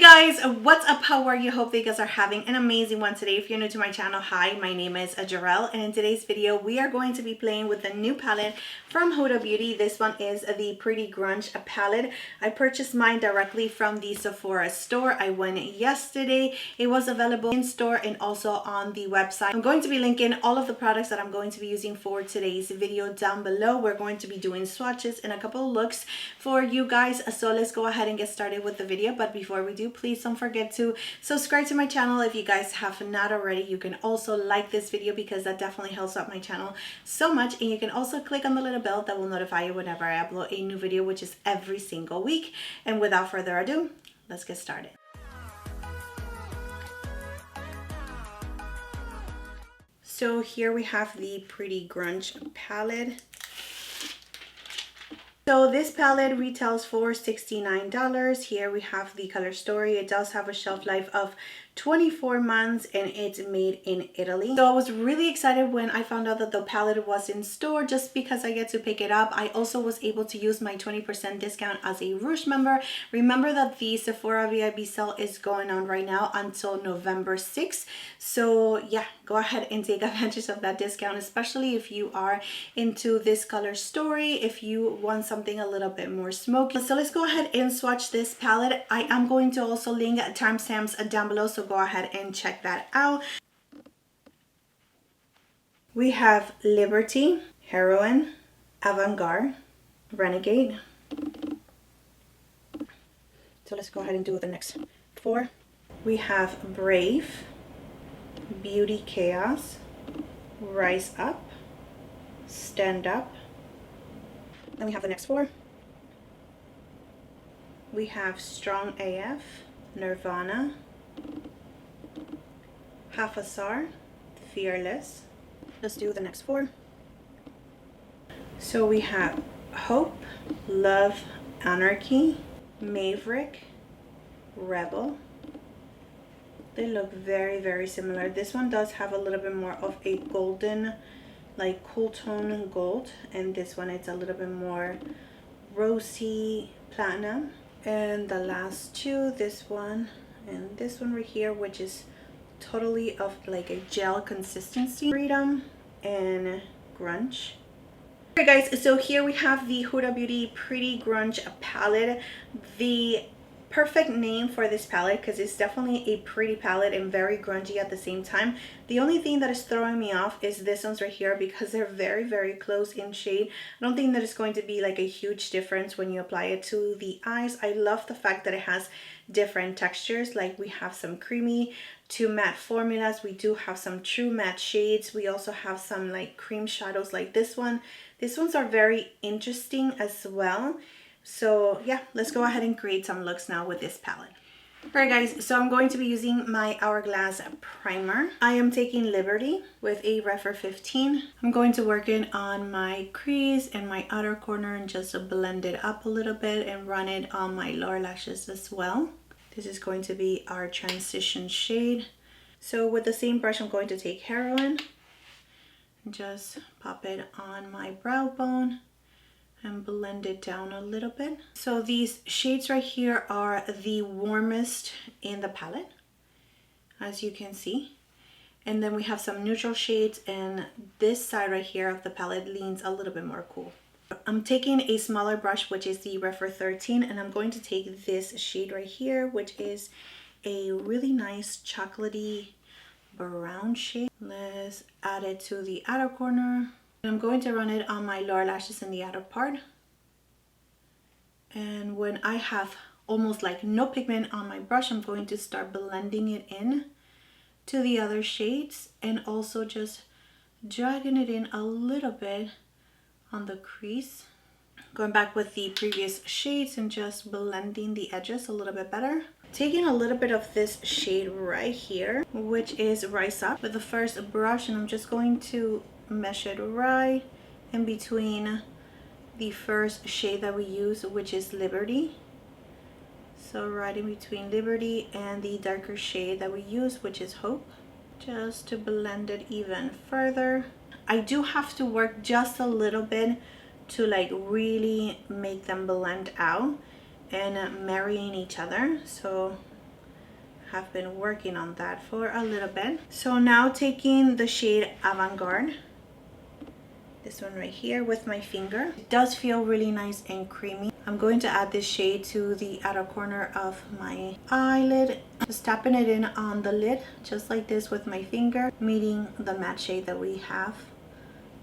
Guys, what's up? How are you? Hope that you guys are having an amazing one today. If you're new to my channel, hi, my name is Gerel, and in today's video we are going to be playing with the new palette from Huda Beauty. This one is the Pretty Grunge palette. I purchased mine directly from the Sephora store. I went yesterday. It was available in store and also on the website. I'm going to be linking all of the products that I'm going to be using for today's video down below. We're going to be doing swatches and a couple of looks for you guys, so let's go ahead and get started with the video. But before we do, please don't forget to subscribe to my channel if you guys have not already. You can also like this video because that definitely helps out my channel so much, and you can also click on the little bell that will notify you whenever I upload a new video, which is every single week. And without further ado, let's get started. So here we have the Pretty Grunge palette. So this palette retails for $69. Here we have the color story. It does have a shelf life of 24 months and it's made in Italy. So I was really excited when I found out that the palette was in store just because I get to pick it up. I also was able to use my 20% discount as a Rouge member. Remember that the Sephora VIP sale is going on right now until November 6th. So yeah, go ahead and take advantage of that discount, especially if you are into this color story, if you want something a little bit more smoky. So let's go ahead and swatch this palette. I am going to also link timestamps down below, so go ahead and check that out. We have Liberty, Heroine, Avant-Garde, Renegade. So let's go ahead and do the next four. We have Brave, Beauty Chaos, Rise Up, Stand Up. Then we have the next four. We have Strong AF, Nirvana, Half a Star, Fearless. Let's do the next four. So we have Hope, Love, Anarchy, Maverick, Rebel. They look very, very similar. This one does have a little bit more of a golden, like cool tone gold, and this one it's a little bit more rosy platinum. And the last two, this one and this one right here, which is totally of like a gel consistency. Freedom and Grunge. Alright guys, so here we have the Huda Beauty Pretty Grunge palette. The perfect name for this palette because it's definitely a pretty palette and very grungy at the same time. The only thing that is throwing me off is this ones right here because they're very, very close in shade. I don't think that it's going to be like a huge difference when you apply it to the eyes. I love the fact that it has different textures. Like we have some creamy to matte formulas. We do have some true matte shades. We also have some like cream shadows like this one. These ones are very interesting as well. So yeah, let's go ahead and create some looks now with this palette. Alright guys, so I'm going to be using my Hourglass Primer. I am taking Liberty with a Refer 15. I'm going to work in on my crease and my outer corner and just blend it up a little bit and run it on my lower lashes as well. This is going to be our transition shade. So with the same brush, I'm going to take Heroine and just pop it on my brow bone and blend it down a little bit. So these shades right here are the warmest in the palette, as you can see. And then we have some neutral shades, and this side right here of the palette leans a little bit more cool. I'm taking a smaller brush, which is the Refer 13, and I'm going to take this shade right here, which is a really nice chocolatey brown shade. Let's add it to the outer corner. I'm going to run it on my lower lashes in the outer part. And when I have almost like no pigment on my brush, I'm going to start blending it in to the other shades and also just dragging it in a little bit on the crease. Going back with the previous shades and just blending the edges a little bit better. Taking a little bit of this shade right here, which is Rise Up, with the first brush, and I'm just going to mesh it right in between the first shade that we use, which is Liberty. So right in between Liberty and the darker shade that we use, which is Hope, just to blend it even further. I do have to work just a little bit to like really make them blend out and marrying each other. So have been working on that for a little bit. So now taking the shade Avant-Garde, this one right here, with my finger. It does feel really nice and creamy. I'm going to add this shade to the outer corner of my eyelid. Just tapping it in on the lid, just like this with my finger, meeting the matte shade that we have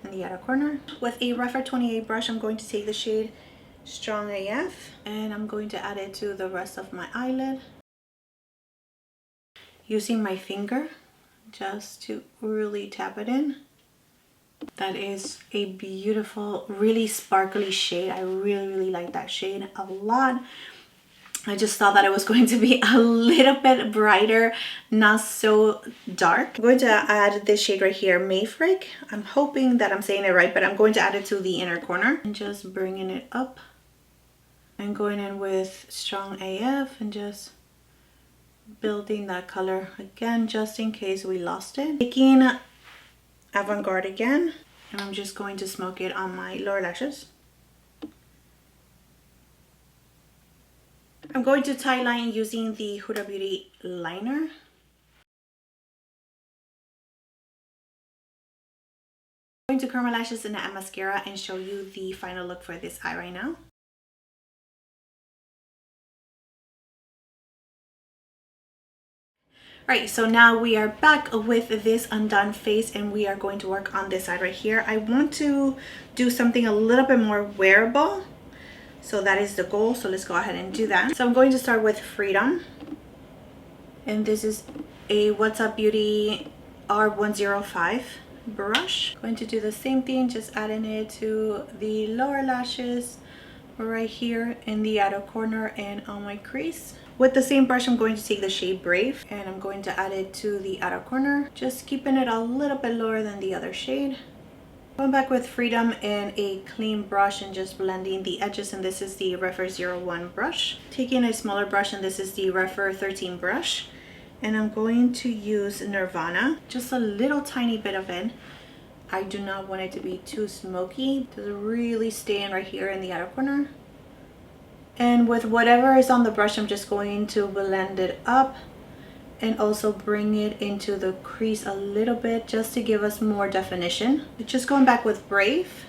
in the outer corner. With a Refer 28 brush, I'm going to take the shade Strong AF, and I'm going to add it to the rest of my eyelid. Using my finger, just to really tap it in. That is a beautiful, really sparkly shade. I really like that shade a lot. I just thought that it was going to be a little bit brighter, not so dark. I'm going to add this shade right here, Maverick. I'm hoping that I'm saying it right, but I'm going to add it to the inner corner. And just bringing it up. And going in with Strong AF and just building that color again, just in case we lost it. Taking Avant-Garde again, and I'm just going to smoke it on my lower lashes. I'm going to tie line using the Huda Beauty liner. I'm going to curl my lashes and add mascara and show you the final look for this eye right now. Alright, so now we are back with this undone face and we are going to work on this side right here. I want to do something a little bit more wearable. So that is the goal. So let's go ahead and do that. So I'm going to start with Freedom. And this is a What's Up Beauty R105 brush. Going to do the same thing, just adding it to the lower lashes right here in the outer corner and on my crease. With the same brush, I'm going to take the shade Brave and I'm going to add it to the outer corner, just keeping it a little bit lower than the other shade. Going back with Freedom and a clean brush and just blending the edges, and this is the Refer 01 brush. Taking a smaller brush, and this is the Refer 13 brush, and I'm going to use Nirvana, just a little tiny bit of it. I do not want it to be too smoky. Just really stay in right here in the outer corner. And with whatever is on the brush, I'm just going to blend it up and also bring it into the crease a little bit just to give us more definition. Just going back with Brave,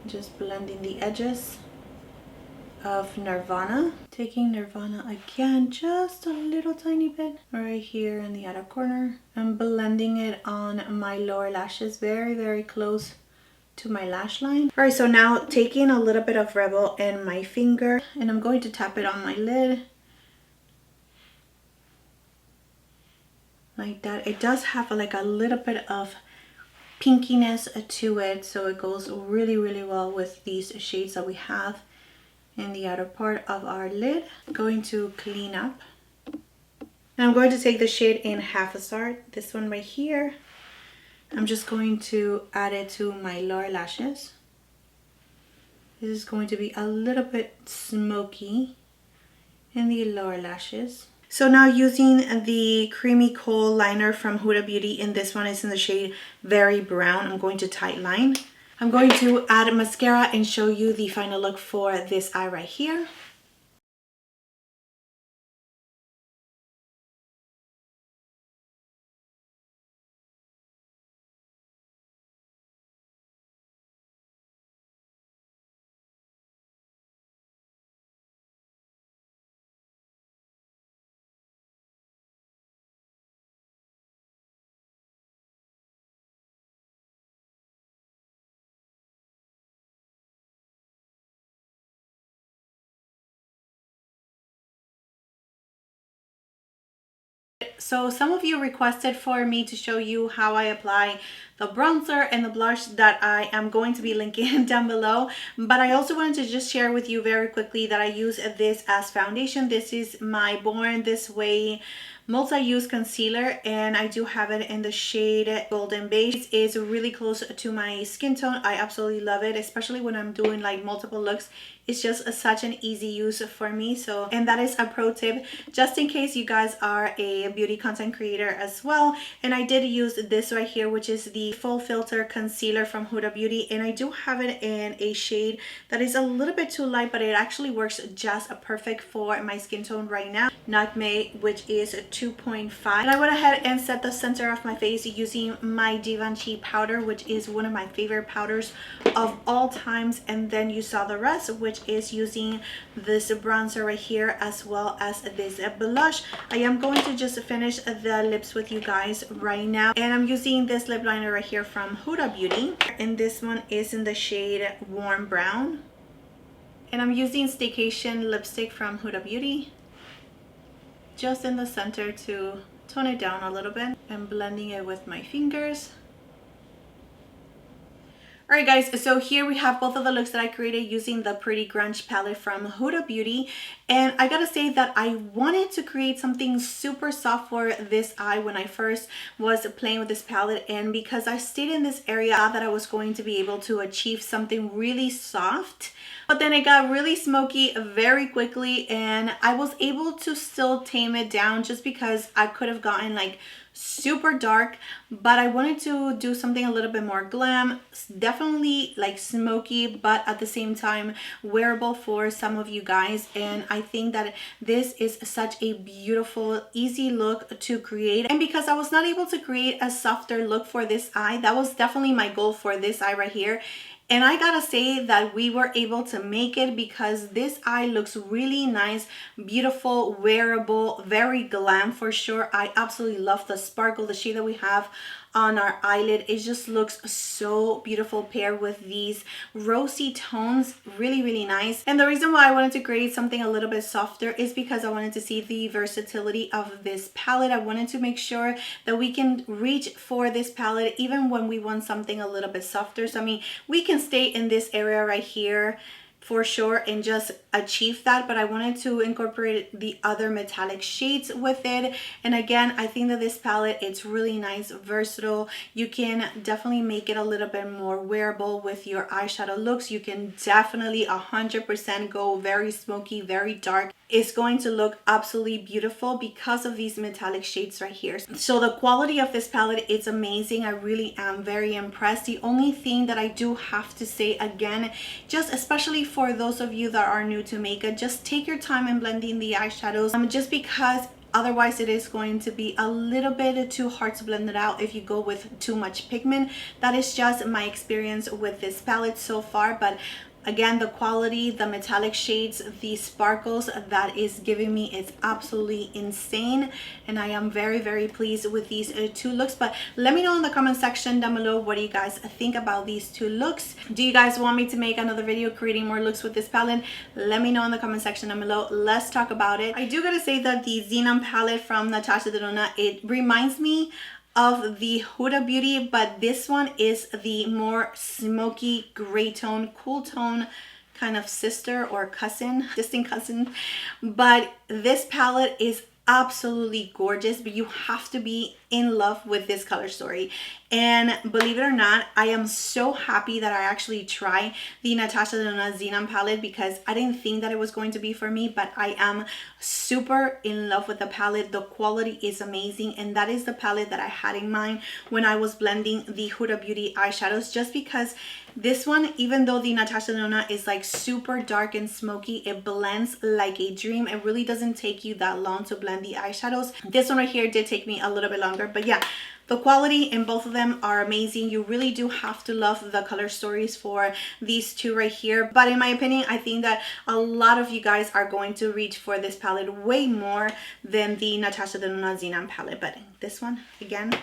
just blending the edges of Nirvana. Taking Nirvana again, just a little tiny bit right here in the outer corner. I'm blending it on my lower lashes, very close to my lash line. All right, so now taking a little bit of Rebel in my finger and I'm going to tap it on my lid. Like that. It does have like a little bit of pinkiness to it, so it goes really well with these shades that we have in the outer part of our lid. I'm going to clean up. And I'm going to take the shade in Half a Star, this one right here. I'm just going to add it to my lower lashes. This is going to be a little bit smoky in the lower lashes. So now using the Creamy Kohl liner from Huda Beauty, and this one is in the shade Very Brown, I'm going to tight line. I'm going to add mascara and show you the final look for this eye right here. So some of you requested for me to show you how I apply the bronzer and the blush that I am going to be linking down below, but I also wanted to just share with you very quickly that I use this as foundation. This is my Born This Way multi-use concealer, and I do have it in the shade Golden Beige. It is really close to my skin tone. I absolutely love it, especially when I'm doing like multiple looks. It's just such an easy use for me. So, and that is a pro tip just in case you guys are a beauty content creator as well. And I did use this right here, which is the Fauxfilter Concealer from Huda Beauty, and I do have it in a shade that is a little bit too light, but it actually works just perfect for my skin tone right now, Nutmeg, which is 2.5. And I went ahead and set the center of my face using my Givenchy powder, which is one of my favorite powders of all times. And then you saw the rest, which is using this bronzer right here as well as this blush. I am going to just finish the lips with you guys right now, and I'm using this lip liner right here from Huda Beauty, and this one is in the shade Warm Brown. And I'm using Staycation lipstick from Huda Beauty just in the center to tone it down a little bit, and blending it with my fingers. Alright guys, so here we have both of the looks that I created using the Pretty Grunge palette from Huda Beauty. And I gotta say that I wanted to create something super soft for this eye when I first was playing with this palette. And because I stayed in this area, I thought that I was going to be able to achieve something really soft. But then it got really smoky very quickly, and I was able to still tame it down just because I could have gotten like super dark, but I wanted to do something a little bit more glam, definitely like smoky, but at the same time wearable for some of you guys. And I think that this is such a beautiful, easy look to create. And because I was not able to create a softer look for this eye, that was definitely my goal for this eye right here. And I gotta say that we were able to make it, because this eye looks really nice, beautiful, wearable, very glam for sure. I absolutely love the sparkle, the shade that we have on our eyelid. It just looks so beautiful paired with these rosy tones. Really, really nice. And the reason why I wanted to create something a little bit softer is because I wanted to see the versatility of this palette. I wanted to make sure that we can reach for this palette even when we want something a little bit softer. So I mean, we can stay in this area right here for sure and just achieve that, but I wanted to incorporate the other metallic shades with it. And again, I think that this palette, it's really nice, versatile. You can definitely make it a little bit more wearable with your eyeshadow looks. You can definitely 100% go very smoky, very dark. It's going to look absolutely beautiful because of these metallic shades right here. So the quality of this palette, it's amazing. I really am very impressed. The only thing that I do have to say again, just especially for those of you that are new to makeup, just take your time in blending the eyeshadows, just because otherwise it is going to be a little bit too hard to blend it out if you go with too much pigment. That is just my experience with this palette so far. But again, the quality, the metallic shades, the sparkles that is giving me, it's absolutely insane. And I am very, very pleased with these two looks. But let me know in the comment section down below, what do you guys think about these two looks? Do you guys want me to make another video creating more looks with this palette? Let me know in the comment section down below. Let's talk about it. I do gotta say that the Xenon palette from Natasha Denona, it reminds me of the Huda Beauty, but this one is the more smoky gray tone, cool tone kind of sister or cousin, distant cousin. But this palette is absolutely gorgeous, but you have to be in love with this color story. And believe it or not, I am so happy that I actually tried the Natasha Denona Xenon palette, because I didn't think that it was going to be for me, but I am super in love with the palette. The quality is amazing, and that is the palette that I had in mind when I was blending the Huda Beauty eyeshadows, just because this one, even though the Natasha Denona is like super dark and smoky, it blends like a dream. It really doesn't take you that long to blend the eyeshadows. This one right here did take me a little bit longer, but yeah, the quality in both of them are amazing. You really do have to love the color stories for these two right here. But in my opinion, I think that a lot of you guys are going to reach for this palette way more than the Natasha Denona Xenon palette. But this one, again,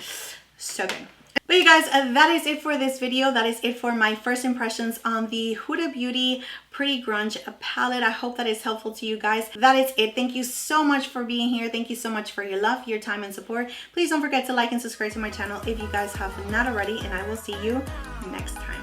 so good. But you guys, that is it for this video. That is it for my first impressions on the Huda Beauty Pretty Grunge palette. I hope that is helpful to you guys. That is it. Thank you so much for being here. Thank you so much for your love, your time, and support. Please don't forget to like and subscribe to my channel if you guys have not already, and I will see you next time.